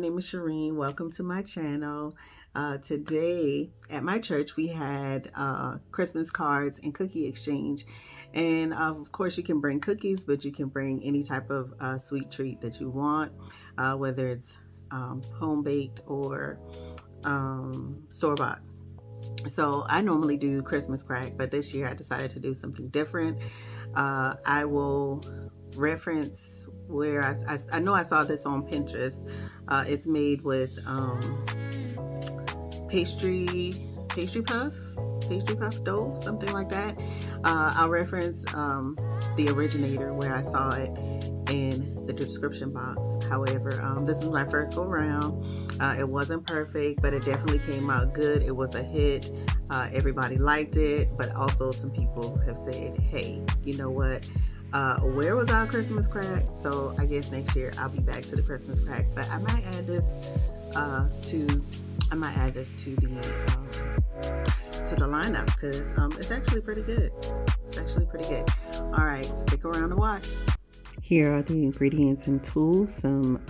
name is Shireen. Welcome to my channel. Today at my church we had Christmas cards and cookie exchange. And of course you can bring cookies, but you can bring any type of sweet treat that you want, whether it's home baked or store-bought. So I normally do Christmas crack, but this year I decided to do something different. I will reference where I know I saw this on Pinterest. It's made with pastry puff, pastry puff dough, something like that. I'll reference the originator where I saw it in the description box. However, this is my first go around. It wasn't perfect, but it definitely came out good. It was a hit. Everybody liked it, but also some people have said, hey, you know what? Where was our Christmas crack? So I guess next year I'll be back to the Christmas crack, but I might add this to the lineup because it's actually pretty good. It's actually pretty good. All right, stick around to watch. Here are the ingredients and tools. Some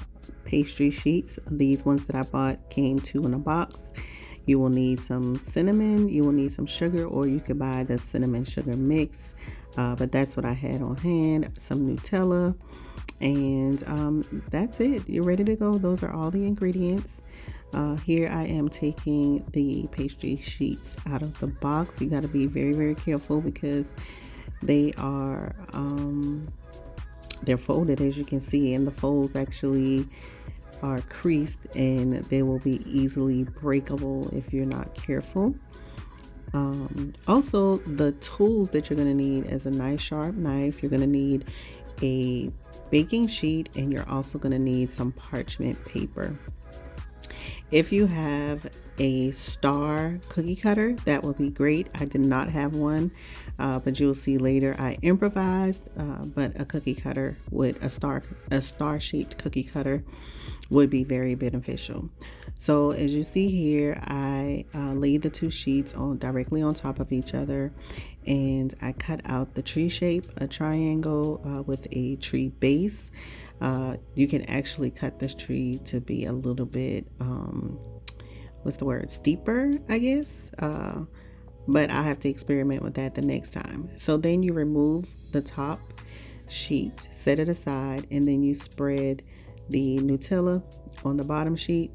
pastry sheets. These ones that I bought came 2 in a box. You will need some cinnamon. You will need some sugar, or you could buy the cinnamon sugar mix. But that's what I had on hand. Some Nutella, and that's it. You're ready to go. Those are all the ingredients. Here I am taking the pastry sheets out of the box. You got to be very, very careful because they are they're folded, as you can see, and the folds actually are creased and they will be easily breakable if you're not careful. Also, the tools that you're going to need is a nice sharp knife. You're going to need a baking sheet, and you're also going to need some parchment paper. If you have a star cookie cutter, that would be great. I did not have one, but you'll see later I improvised, but a cookie cutter with a star shaped cookie cutter would be very beneficial. So as you see here, I laid the 2 sheets directly on top of each other, and I cut out the tree shape, a triangle with a tree base. You can actually cut this tree to be a little bit steeper, I guess, but I have to experiment with that the next time. So then you remove the top sheet, set it aside, and then you spread the Nutella on the bottom sheet.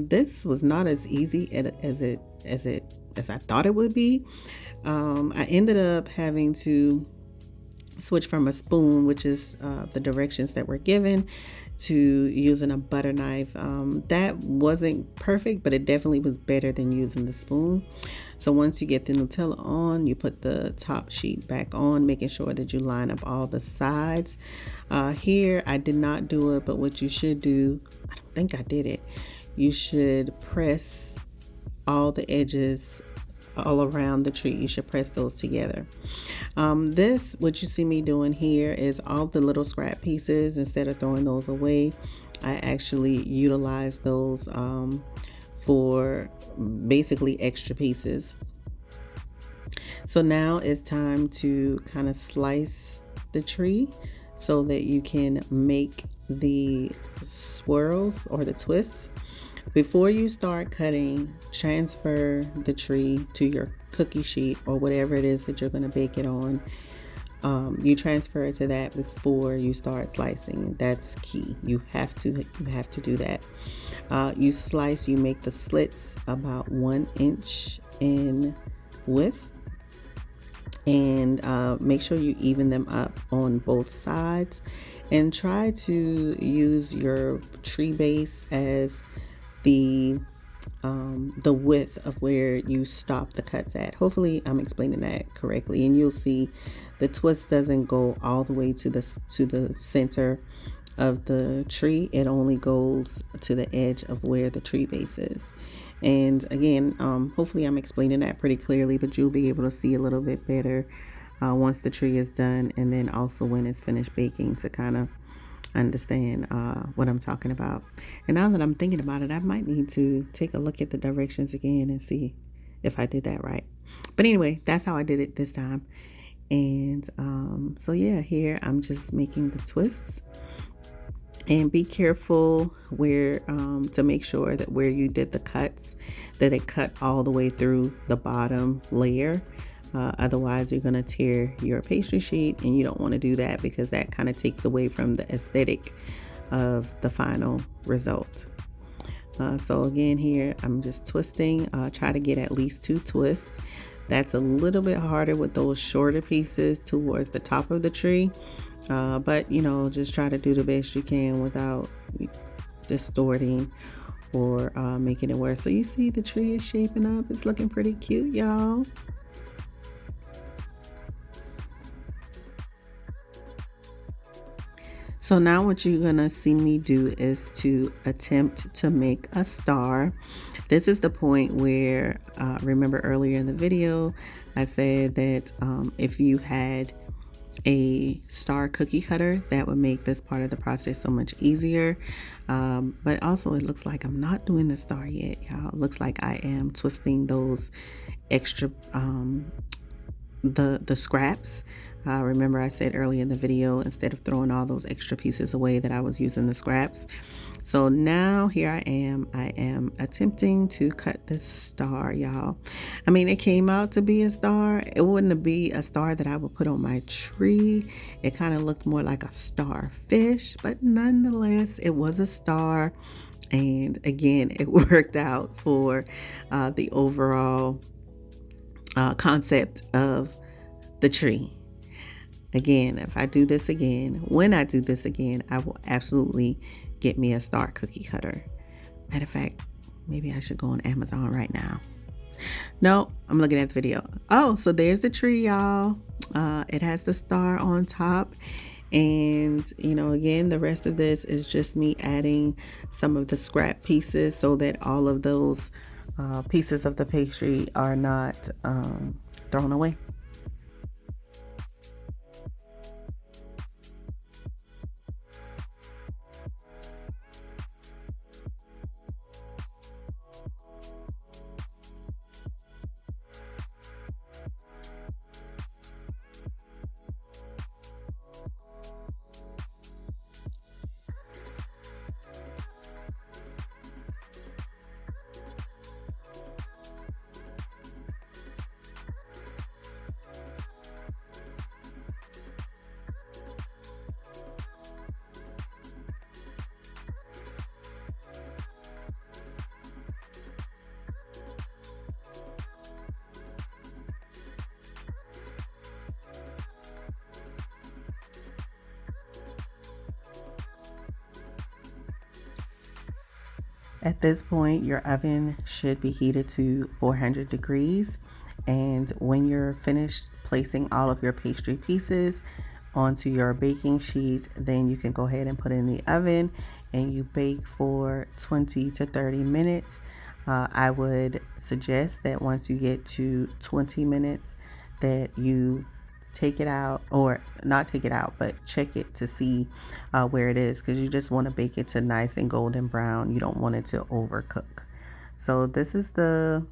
This was not as easy as I thought it would be. I ended up having to switch from a spoon, which is the directions that were given, to using a butter knife. That wasn't perfect, but it definitely was better than using the spoon. So once you get the Nutella on, you put the top sheet back on, making sure that you line up all the sides. Here I did not do it, but what you should do, I don't think I did it, you should press all the edges all around the tree. You should press those together. What you see me doing here is all the little scrap pieces. Instead of throwing those away, I actually utilize those for basically extra pieces. So now it's time to kind of slice the tree so that you can make the swirls or the twists. Before you start cutting, transfer the tree to your cookie sheet or whatever it is that you're going to bake it on. You transfer it to that before you start slicing. That's key. You have to do that. You slice, you make the slits about 1 inch in width, and make sure you even them up on both sides, and try to use your tree base as the width of where you stop the cuts at. Hopefully I'm explaining that correctly, and you'll see the twist doesn't go all the way to the center of the tree. It only goes to the edge of where the tree base is. And again, hopefully I'm explaining that pretty clearly, but you'll be able to see a little bit better once the tree is done, and then also when it's finished baking, to kind of understand what I'm talking about. And now that I'm thinking about it, I might need to take a look at the directions again and see if I did that right. But anyway, that's how I did it this time. And so yeah, here I'm just making the twists. And be careful where to make sure that where you did the cuts, that it cut all the way through the bottom layer. Otherwise you're going to tear your pastry sheet, and you don't want to do that because that kind of takes away from the aesthetic of the final result. So again, here I'm just twisting. Try to get at least 2 twists. That's a little bit harder with those shorter pieces towards the top of the tree, but you know, just try to do the best you can without distorting or making it worse. So you see the tree is shaping up. It's looking pretty cute, y'all. So now what you're gonna see me do is to attempt to make a star. This is the point where, remember earlier in the video, I said that if you had a star cookie cutter, that would make this part of the process so much easier. But also it looks like I'm not doing the star yet, y'all. It looks like I am twisting those extra the scraps. Remember I said earlier in the video, instead of throwing all those extra pieces away, that I was using the scraps. So now here I am attempting to cut this star, y'all. I mean, it came out to be a star. It wouldn't be a star that I would put on my tree. It kind of looked more like a starfish, but nonetheless it was a star. And again, it worked out for the overall concept of the tree. Again, if I do this again, when I do this again, I will absolutely get me a star cookie cutter. Matter of fact, maybe I should go on Amazon right now. No, I'm looking at the video. Oh, so there's the tree, y'all. It has the star on top. And, you know, again, the rest of this is just me adding some of the scrap pieces so that all of those pieces of the pastry are not thrown away. At this point, your oven should be heated to 400 degrees. And when you're finished placing all of your pastry pieces onto your baking sheet, then you can go ahead and put it in the oven and you bake for 20 to 30 minutes. I would suggest that once you get to 20 minutes that you take it out, or not take it out, but check it to see where it is, because you just want to bake it to nice and golden brown. You don't want it to overcook. So this is the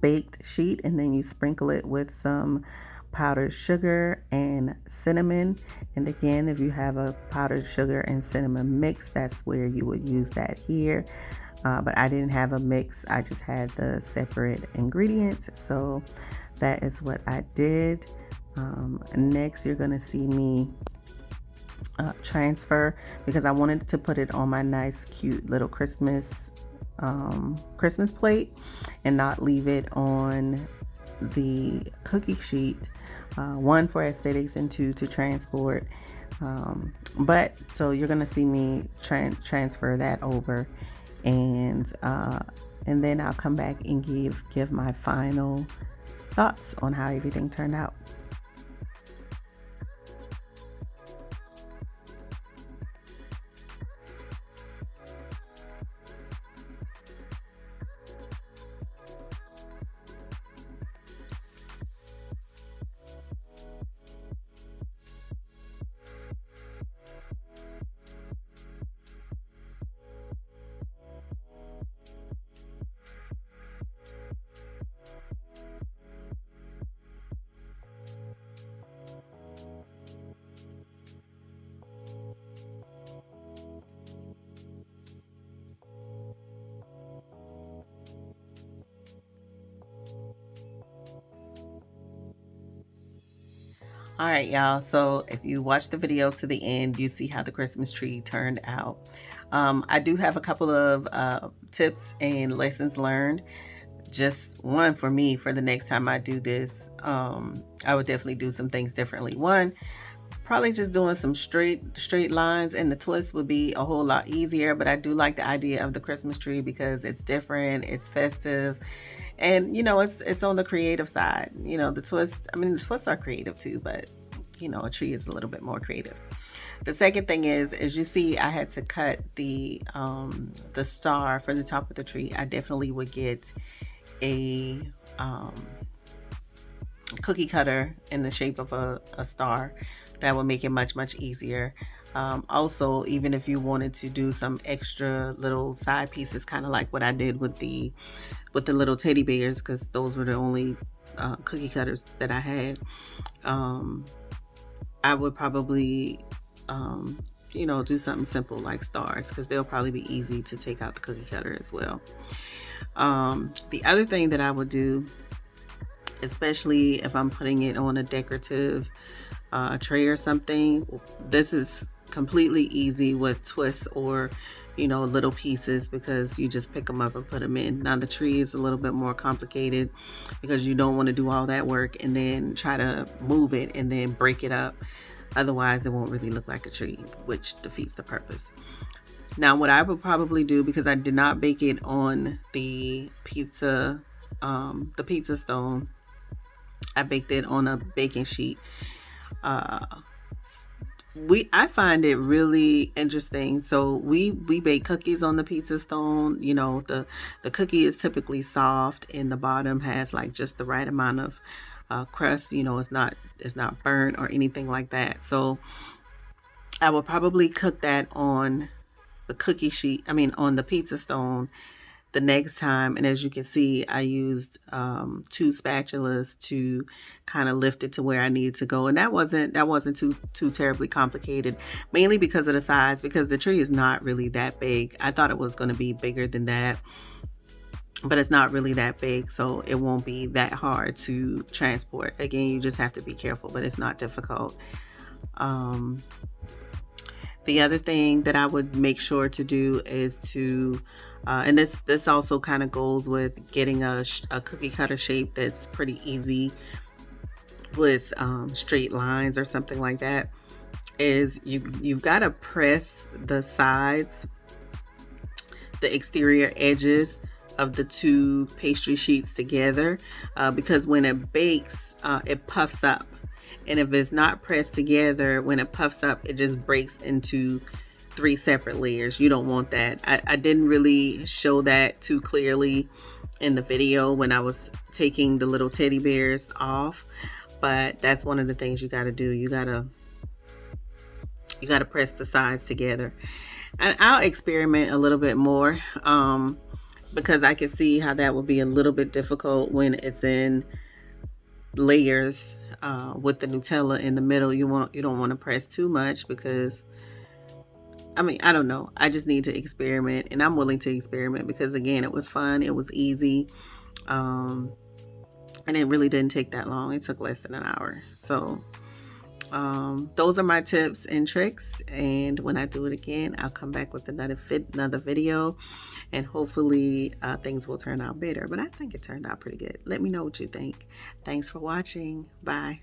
baked sheet, and then you sprinkle it with some powdered sugar and cinnamon. And again, if you have a powdered sugar and cinnamon mix, that's where you would use that here. But I didn't have a mix, I just had the separate ingredients, so that is what I did. Next, you're gonna see me transfer, because I wanted to put it on my nice cute little Christmas plate and not leave it on the cookie sheet, one for aesthetics and two to transport. But so you're gonna see me transfer that over, and then I'll come back and give my final thoughts on how everything turned out. All right, y'all. So if you watch the video to the end, you see how the Christmas tree turned out. I do have a couple of tips and lessons learned. Just one for me for the next time I do this. I would definitely do some things differently. One, probably just doing some straight lines, and the twist would be a whole lot easier. But I do like the idea of the Christmas tree because it's different, it's festive, and you know, it's on the creative side. You know, the twist, I mean, the twists are creative too, but you know, a tree is a little bit more creative. The second thing is, as you see, I had to cut the star for the top of the tree. I definitely would get a cookie cutter in the shape of a star. That would make it much easier. Also, even if you wanted to do some extra little side pieces, kind of like what I did with the little teddy bears, because those were the only cookie cutters that I had, I would probably you know, do something simple like stars, because they'll probably be easy to take out the cookie cutter as well. The other thing that I would do, especially if I'm putting it on a decorative tray or something, this is completely easy with twists or, you know, little pieces, because you just pick them up and put them in. Now the tree is a little bit more complicated because you don't want to do all that work and then try to move it and then break it up. Otherwise it won't really look like a tree, which defeats the purpose. Now what I would probably do, because I did not bake it on the pizza stone, I baked it on a baking sheet. I find it really interesting. So we bake cookies on the pizza stone. You know, the cookie is typically soft and the bottom has like just the right amount of crust. You know, it's not burnt or anything like that. So I will probably cook that on the cookie sheet, I mean on the pizza stone, the next time. And as you can see, I used 2 spatulas to kind of lift it to where I needed to go, and that wasn't too terribly complicated, mainly because of the size, because the tree is not really that big. I thought it was going to be bigger than that, but it's not really that big, so it won't be that hard to transport. Again, you just have to be careful, but it's not difficult. The other thing that I would make sure to do is to, and this also kind of goes with getting a cookie cutter shape that's pretty easy with straight lines or something like that, is you've got to press the sides, the exterior edges of the 2 pastry sheets together, because when it bakes, it puffs up. And if it's not pressed together, when it puffs up, it just breaks into 3 separate layers. You don't want that. I didn't really show that too clearly in the video when I was taking the little teddy bears off, but that's one of the things you got to do. You got to press the sides together. And I'll experiment a little bit more, because I can see how that would be a little bit difficult when it's in layers. With the Nutella in the middle, you don't want to press too much, because I mean, I don't know, I just need to experiment, and I'm willing to experiment because again, it was fun, it was easy, and it really didn't take that long. It took less than an hour. So those are my tips and tricks, and when I do it again, I'll come back with another video, and hopefully things will turn out better. But I think it turned out pretty good. Let me know what you think. Thanks for watching. Bye.